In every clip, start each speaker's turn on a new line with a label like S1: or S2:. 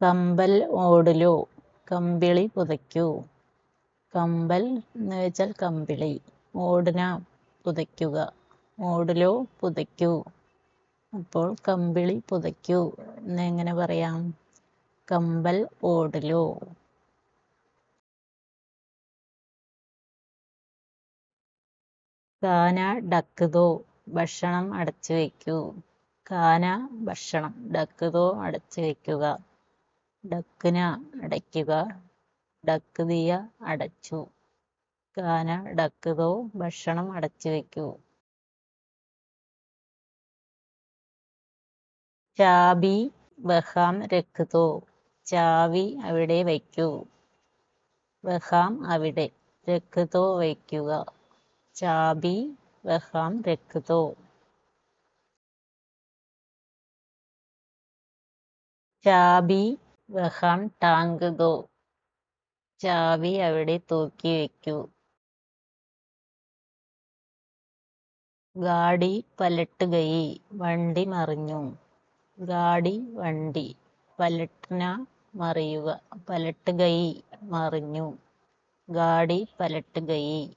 S1: Compel ഓടലോ, കമ്പിളി പുതയ്ക്കൂ. Compel എന്ന് വെച്ചാൽ കമ്പിളി, ഓടന പുതയ്ക്കുക, ഓടലോ പുതയ്ക്കൂ. അപ്പോൾ കമ്പിളി പുതയ്ക്കൂ എന്നെങ്ങനെ പറയാം? കമ്പൽ ഓടലോ. കാന ഡക്കുതോ, ഭക്ഷണം അടച്ചു വയ്ക്കൂ. കാന ഭക്ഷണം, ഡക്കുതോ അടച്ചു വയ്ക്കുക. ഡക്കിന അടയ്ക്കുക, ഡക്കുതിയ അടച്ചു. കാന ഡക്കുതോ, ഭക്ഷണം അടച്ചു വയ്ക്കൂ. ചാബി വഹാം രക്കുതോ, ചാവി അവിടെ വയ്ക്കൂ. വഹാം അവിടെ, രക്കുതോ വയ്ക്കുക. ചാബി വഹാം രക്കുതോ. ചാബി വഹാം ടാങ്ക് ദോ, ചാവി അവിടെ തൂക്കി വയ്ക്കൂ. ഗാഡി പലട്ട് ഗയി, വണ്ടി മറിഞ്ഞു. ഗാഡി വണ്ടി, പലട്ന മറിയുക, പലട്ട് ഗയി മറിഞ്ഞു. ഗാഡി പലട്ട് ഗയി.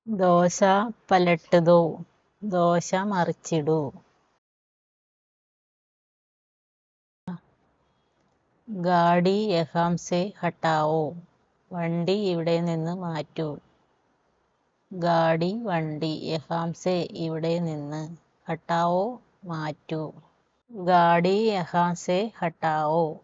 S1: ദോശ പലട്ട് ദോ, ദോശ മറിച്ചിടൂ. ഗാഡി യഹാം സെ ഹട്ടാവോ, വണ്ടി ഇവിടെ നിന്ന് മാറ്റൂ. ഗാഡി വണ്ടി, യഹാം സെ ഇവിടെ നിന്ന്, ഹട്ടാവോ മാറ്റൂ. ഗാഡി യഹാം സെ ഹട്ടാവോ.